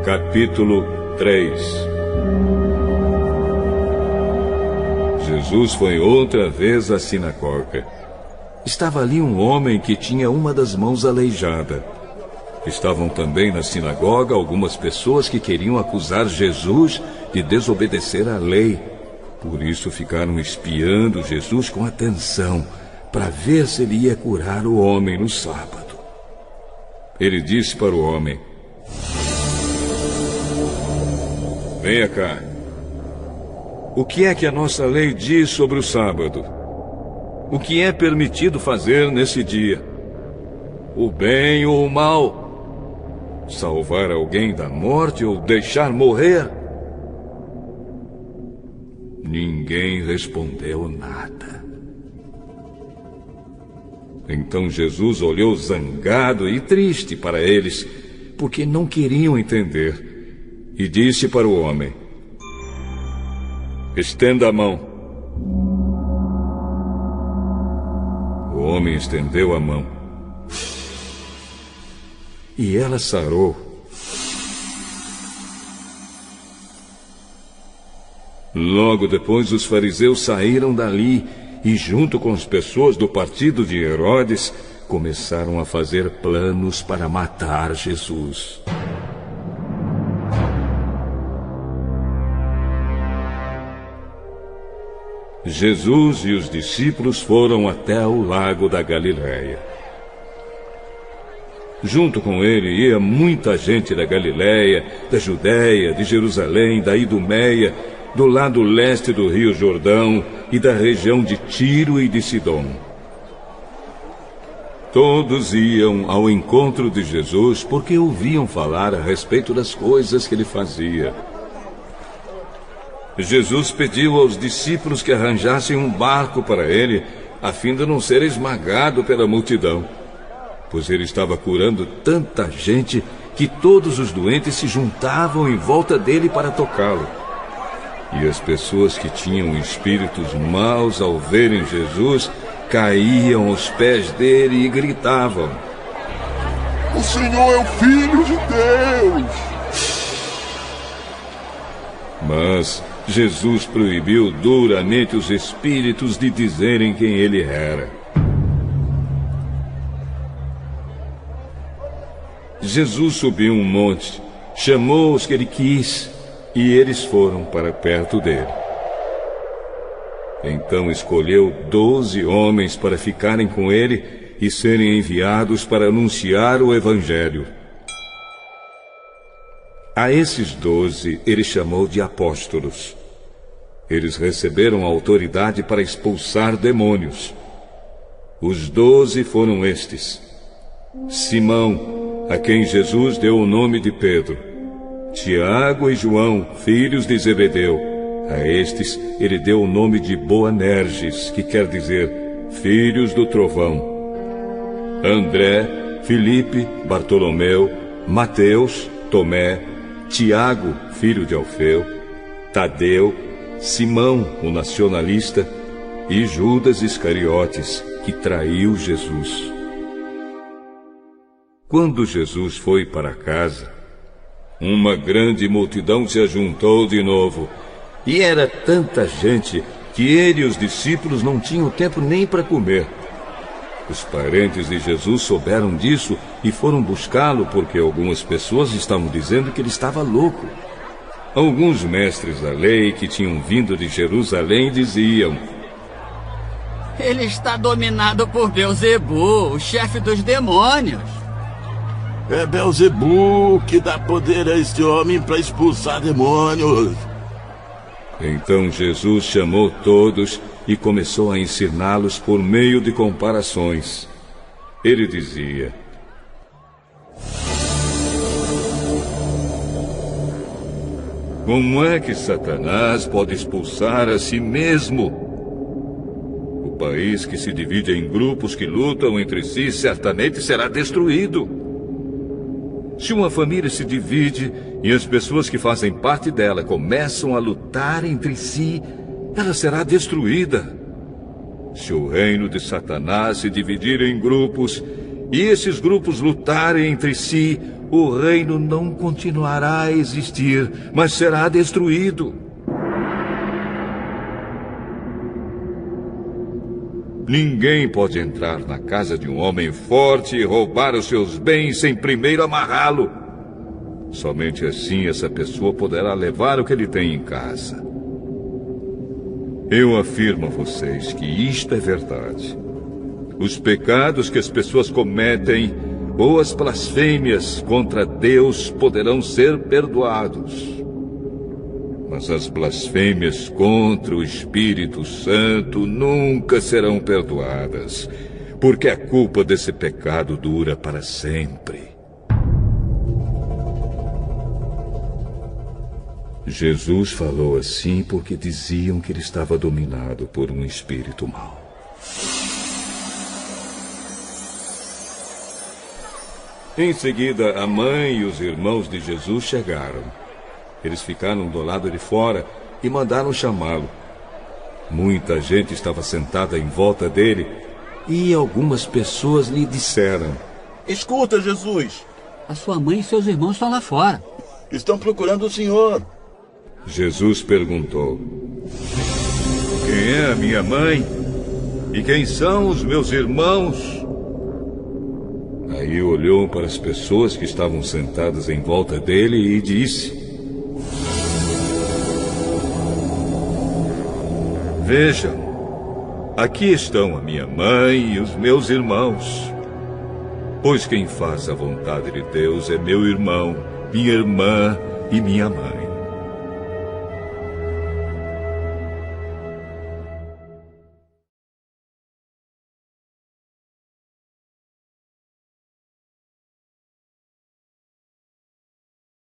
Capítulo 3. Jesus foi outra vez à sinagoga. Estava ali um homem que tinha uma das mãos aleijada. Estavam também na sinagoga algumas pessoas que queriam acusar Jesus de desobedecer à lei. Por isso ficaram espiando Jesus com atenção, para ver se ele ia curar o homem no sábado. Ele disse para o homem: venha cá. O que é que a nossa lei diz sobre o sábado? O que é permitido fazer nesse dia? O bem ou o mal? Salvar alguém da morte ou deixar morrer? Ninguém respondeu nada. Então Jesus olhou zangado e triste para eles, porque não queriam entender, e disse para o homem: estenda a mão. O homem estendeu a mão, e ela sarou. Logo depois, os fariseus saíram dali e, junto com as pessoas do partido de Herodes, começaram a fazer planos para matar Jesus. Jesus e os discípulos foram até o lago da Galileia. Junto com ele ia muita gente da Galileia, da Judéia, de Jerusalém, da Idumeia, do lado leste do rio Jordão e da região de Tiro e de Sidom. Todos iam ao encontro de Jesus porque ouviam falar a respeito das coisas que ele fazia. Jesus pediu aos discípulos que arranjassem um barco para ele, a fim de não ser esmagado pela multidão, pois ele estava curando tanta gente que todos os doentes se juntavam em volta dele para tocá-lo. E as pessoas que tinham espíritos maus, ao verem Jesus, caíam aos pés dele e gritavam: o Senhor é o Filho de Deus! Mas Jesus proibiu duramente os espíritos de dizerem quem ele era. Jesus subiu um monte, chamou os que ele quis, e eles foram para perto dele. Então escolheu 12 homens para ficarem com ele e serem enviados para anunciar o Evangelho. A esses 12 ele chamou de apóstolos. Eles receberam autoridade para expulsar demônios. Os 12 foram estes: Simão, a quem Jesus deu o nome de Pedro; Tiago e João, filhos de Zebedeu. A estes ele deu o nome de Boanerges, que quer dizer filhos do trovão; André, Filipe, Bartolomeu, Mateus, Tomé, Tiago, filho de Alfeu, Tadeu, Simão, o nacionalista, e Judas Iscariotes, que traiu Jesus. Quando Jesus foi para casa, uma grande multidão se ajuntou de novo, e era tanta gente que ele e os discípulos não tinham tempo nem para comer. Os parentes de Jesus souberam disso e foram buscá-lo, porque algumas pessoas estavam dizendo que ele estava louco. Alguns mestres da lei que tinham vindo de Jerusalém diziam: ele está dominado por Beelzebu, o chefe dos demônios. É Beelzebu que dá poder a este homem para expulsar demônios. Então Jesus chamou todos e começou a ensiná-los por meio de comparações. Ele dizia: como é que Satanás pode expulsar a si mesmo? O país que se divide em grupos que lutam entre si certamente será destruído. Se uma família se divide e as pessoas que fazem parte dela começam a lutar entre si, ela será destruída. Se o reino de Satanás se dividir em grupos e esses grupos lutarem entre si, o reino não continuará a existir, mas será destruído. Ninguém pode entrar na casa de um homem forte e roubar os seus bens sem primeiro amarrá-lo. Somente assim essa pessoa poderá levar o que ele tem em casa. Eu afirmo a vocês que isto é verdade. Os pecados que as pessoas cometem ou as blasfêmias contra Deus poderão ser perdoados. Mas as blasfêmias contra o Espírito Santo nunca serão perdoadas, porque a culpa desse pecado dura para sempre. Jesus falou assim porque diziam que ele estava dominado por um espírito mau. Em seguida, a mãe e os irmãos de Jesus chegaram. Eles ficaram do lado de fora e mandaram chamá-lo. Muita gente estava sentada em volta dele e algumas pessoas lhe disseram: Escuta, Jesus. A sua mãe e seus irmãos estão lá fora. Estão procurando o Senhor. Jesus perguntou: Quem é a minha mãe? E quem são os meus irmãos? Aí olhou para as pessoas que estavam sentadas em volta dele e disse: Vejam, aqui estão a minha mãe e os meus irmãos. Pois quem faz a vontade de Deus é meu irmão, minha irmã e minha mãe.